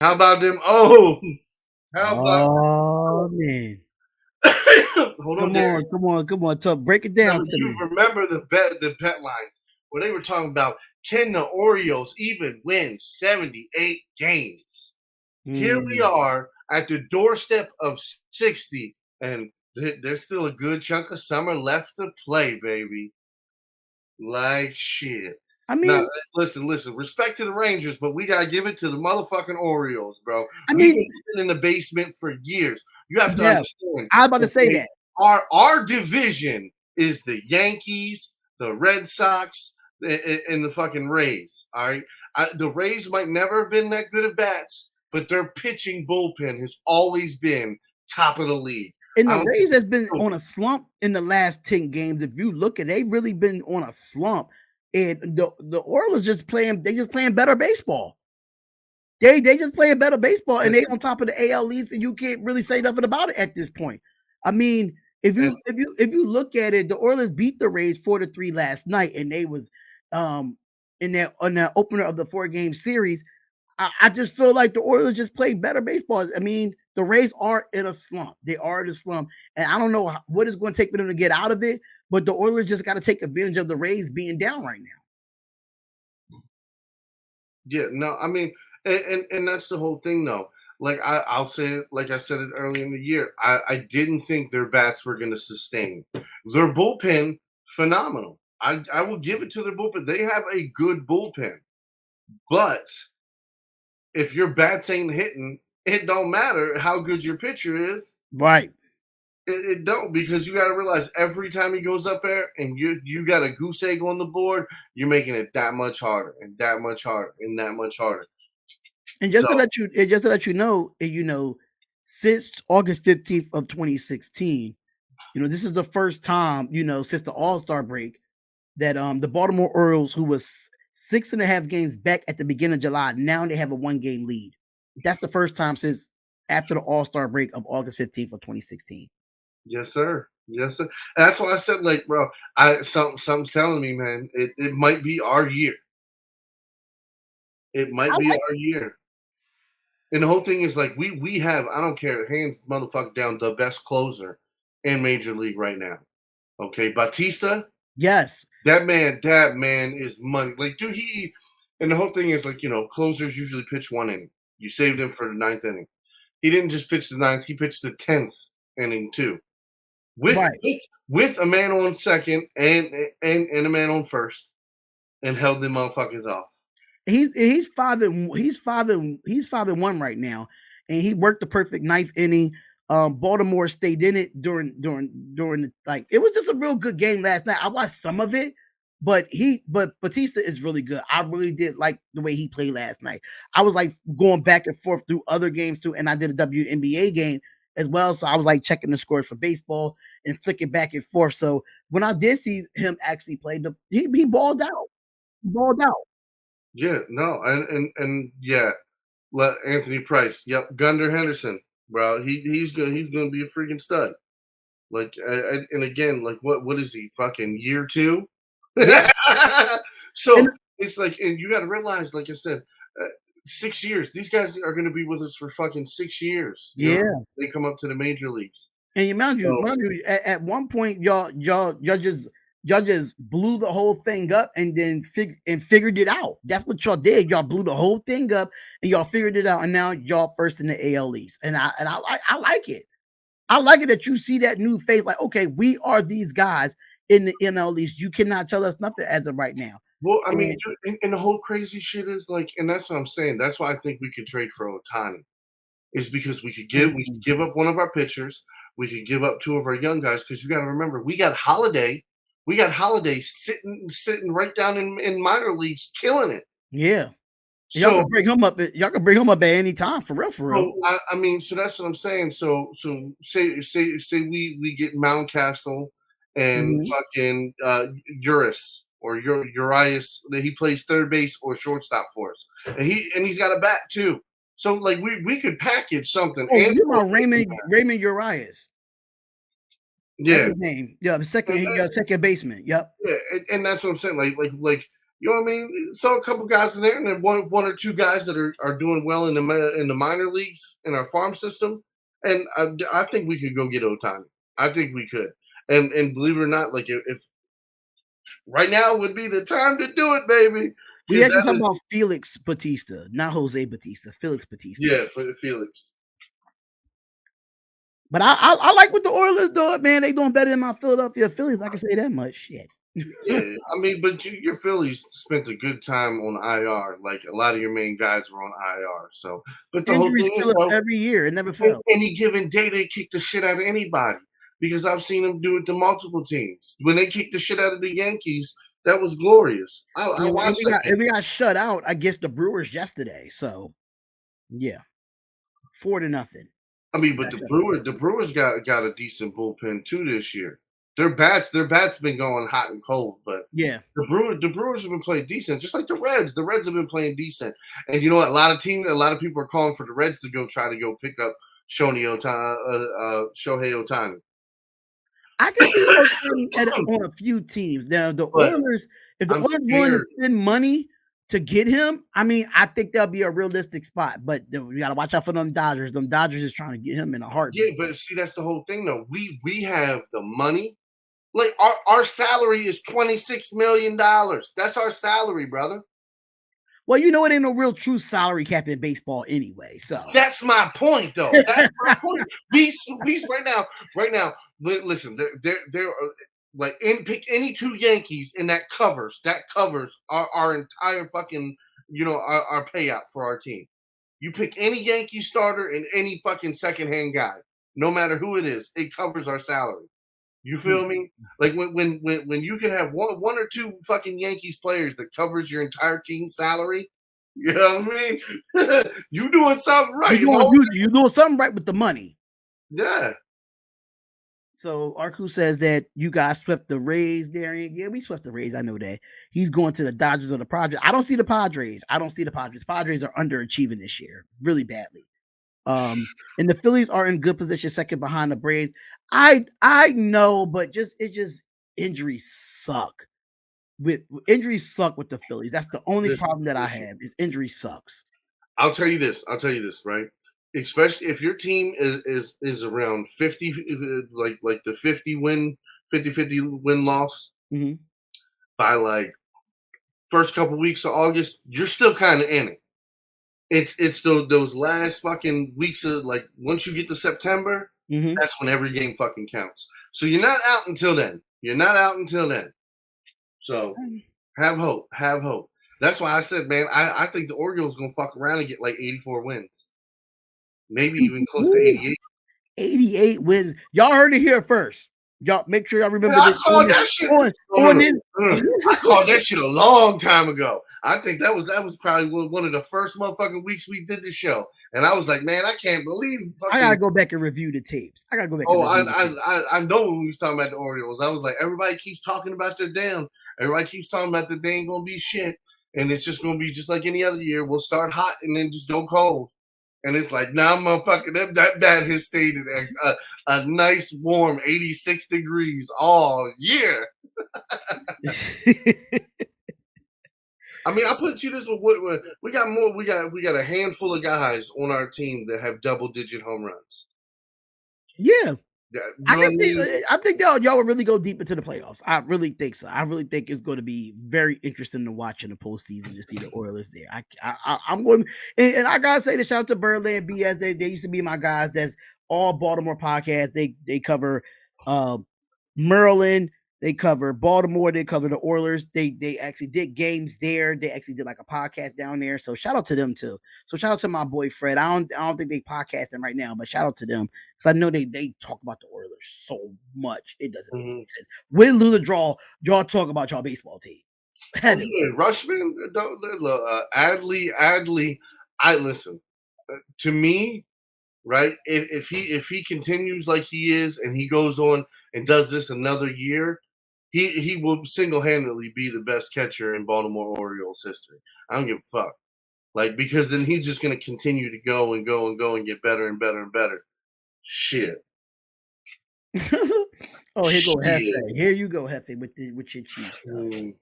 How about them O's? How about Oh man. hold on, Come Derek. on, come on, come on. So break it down to You me. remember the bet lines where they were talking about can the Orioles even win 78 games? Here we Mm. are at the doorstep of 60, and there's still a good chunk of summer left to play, baby. Like shit. I Now, mean, listen. Respect to the Rangers, but we gotta give it to the motherfucking Orioles, bro. I We've mean, been sitting in the basement for years. You have to yeah. understand. I was about to say Okay, that. our division is the Yankees, the Red Sox, and the fucking Rays. All right, the Rays might never have been that good at bats, but their pitching bullpen has always been top of the league. And I the don't think Rays has been so. on a slump in the last 10 games. If you look at it, they've really been on a slump. And the Orioles just playing, they just playing better baseball. They just playing better baseball and they Listen, on top of the AL East, and you can't really say nothing about it at this point. I mean, and if you look at it, the Orioles beat the Rays 4-3 last night, and they was in that on that opener of the 4-game series. I just feel like the Orioles just play better baseball. I mean, the Rays are in a slump. They are in a slump, and I don't know what it's going to take for them to get out of it. But the Oilers just got to take advantage of the Rays being down right now. yeah, no, I mean, and that's the whole thing, though. Like I'll say it, like I said it earlier in the year. I didn't think their bats were going to sustain. Their bullpen, phenomenal. I will give it to their bullpen. They have a good bullpen, but if your bats ain't hitting, it don't matter how good your pitcher is. Right. It don't because you got to realize every time he goes up there and you got a goose egg on the board, you're making it that much harder and that much harder and that much harder. And So just to let you know, since August 15th of 2016, this is the first time, since the All-Star break that the Baltimore Orioles, who was 6.5 games back at the beginning of July, now they have a 1-game lead. That's the first time since after the All-Star break of August 15th of 2016. yes, sir. Yes, sir. That's why I said, like, bro, something's telling me, man, it might be our year. It I might be like our year. And the whole thing is like we have, I don't care, hands motherfucker down, the best closer in Major League right now. Okay, Batista, Yes. that man is money. Like, dude, he and the whole thing is like, closers usually pitch 1 inning. You saved him for the ninth inning. He didn't just pitch the ninth; he pitched the 10th inning too. with Right. with with a man on second and a man on first, and held them motherfuckers off. He's 5-1 right now, and he worked the perfect ninth inning. Baltimore stayed in it during the, like, it was just a real good game last night. I watched some of it, but Batista is really good. I really did like the way he played last night. I was like going back and forth through other games too, and I did a WNBA game as well. So I was like checking the scores for baseball and flicking back and forth. So when I did see him actually play, he balled out. He balled out. Yeah, no, and yeah, let Anthony Price. Yep, Gunnar Henderson, bro. He's gonna be a freaking stud. Like, and again, like, what is he? Fucking year two. Yeah. And So it's like, and you got to realize, like I said, 6 years. These guys are going to be with us for fucking 6 years. yeah. They come up to the major leagues. And you So at one point, y'all just blew the whole thing up and then figured it out. That's what y'all did. Y'all blew the whole thing up and y'all figured it out. And now y'all first in the AL East. And I like it. I like it that you see that new face. Like, okay, we are these guys in the NL East. You cannot tell us nothing as of right now. well, I mean, And dude, and the whole crazy shit is like, and that's what I'm saying. That's why I think we could trade for Otani. Is because we could give up one of our pitchers, we could give up two of our young guys. Because you got to remember, we got Holiday sitting right down in minor leagues, killing it. yeah, y'all So, can bring him up. Y'all can bring him up at any time for real, for real. I mean, so that's what I'm saying. So say we get Mountcastle and Mhm. fucking Uris or Urias that he plays third base or shortstop for us, and he's got a bat too. So like we could package something Oh, and you're about Raymond Urias. That's yeah. his name. Yeah, the And second baseman. Yep. yeah, and that's what I'm saying. Like You know what I mean? Throw a couple guys in there, and then one or two guys that are doing well in the minor leagues in our farm system, and I think we could go get Otani. I think we could, and believe it or not, like if right now would be the time to do it, baby. We Because actually that talking is, about Felix Batista, not Jose Batista, Felix Batista. yeah, for Felix. But I like what the Oilers doing, man. They doing better than my Philadelphia Phillies. I can say that much. Shit. Yeah, I mean, but your Phillies spent a good time on IR. Like a lot of your main guys were on IR. So, but the whole Injuries thing is, kill us though, every year. It never fails. any given day they kick the shit out of anybody because I've seen them do it to multiple teams. When they kicked the shit out of the Yankees, that was glorious. I Yeah, watched that game. we got shut out against the Brewers yesterday. So yeah, 4-0. I mean, but Got shut out. The Brewers got a decent bullpen too this year. Their bats been going hot and cold, but Yeah. the Brewers have been playing decent, just like the Reds. The Reds have been playing decent, and you know what? A lot of people are calling for the Reds to go try to go pick up Shohei Otani. I can see those things on a few teams. Now the But Oilers, if the I'm Oilers willing to scared. spend money to get him, I mean, I think that'll be a realistic spot. But we gotta watch out for them Dodgers. Them Dodgers is trying to get him in a Yeah, heartbeat. but see, that's the whole thing, though. We have the money. Like our salary is $26 million. That's our salary, brother. Well, you know, it ain't no real true salary cap in baseball anyway. So That's my point, though. That's my point. We right now. Listen, there are like pick any two Yankees, and that covers our entire fucking our payout for our team. You pick any Yankee starter and any fucking secondhand guy, no matter who it is, it covers our salary. You feel me? Like when you can have one or two fucking Yankees players that covers your entire team's salary, you know what I mean? You doing something right. you doing something right with the money. Yeah. So Arku says that you guys swept the Rays, Darian. Yeah, we swept the Rays. I know that. He's going to the Dodgers or the Padres. I don't see the Padres. I don't see the Padres. Padres are underachieving this year, really badly. And the Phillies are in good position, second behind the Braves. I know, but it just injuries suck. Injuries suck with the Phillies. That's the only Listen, problem that I listen. have is injury sucks. I'll tell you this. Right? Especially if your team is around 50, like the 50 win loss Mhm. by like first couple weeks of August, you're still kind of in it. It's those last fucking weeks of like once you get to September, Mhm. that's when every game fucking counts. So you're not out until then. You're not out until then. So have hope. Have hope. That's why I said, man, I think the Orioles gonna fuck around and get like 84 wins. Maybe even close to Woo! 88. 88 wins. Y'all heard it here first. Y'all make sure y'all Man, remember I this called that shit. on this. I called that shit a long time ago. I think that was probably one of the first motherfucking weeks we did the show, and I was like, man, I can't believe I fucking. gotta go back and review the tapes. I gotta go back and Oh, review the tapes. I know when we was talking about the Orioles, I was like, everybody keeps talking about their damn. Everybody keeps talking about that they ain't gonna be shit, and it's just gonna be just like any other year. We'll start hot and then just go cold. And it's like, nah, motherfucker, that has stayed at a nice warm 86 degrees all year. I mean, I put you this way: we got more. We got a handful of guys on our team that have double-digit home runs. Yeah. Yeah, you I know what can I see. mean? I think y'all will really go deep into the playoffs. I really think so. I really think it's going to be very interesting to watch in the postseason to see the Oilers there. I'm going, and I gotta say the shout out to Burley and BS. They used to be my guys. That's all Baltimore podcasts. They cover Maryland. They cover Baltimore. They cover the Oilers. They actually did games there. They actually did like a podcast down there. So shout out to them too. So shout out to my boy Fred. I don't think they podcasting right now, but shout out to them because I know they talk about the Oilers so much. It doesn't make any Mhm. sense. Win, lose, or draw, y'all talk about y'all baseball team. Oh Heavily. yeah, Rushman, Adley. I listen. To me, right? If he continues like he is and he goes on and does this another year, he will single handedly be the best catcher in Baltimore Orioles history. I don't give a fuck. Like because then he's just gonna continue to go and go and go and get better and better and better. Shit. Oh, here go Shit. Hefe. Here you go, Hefe, with your Chiefs stuff.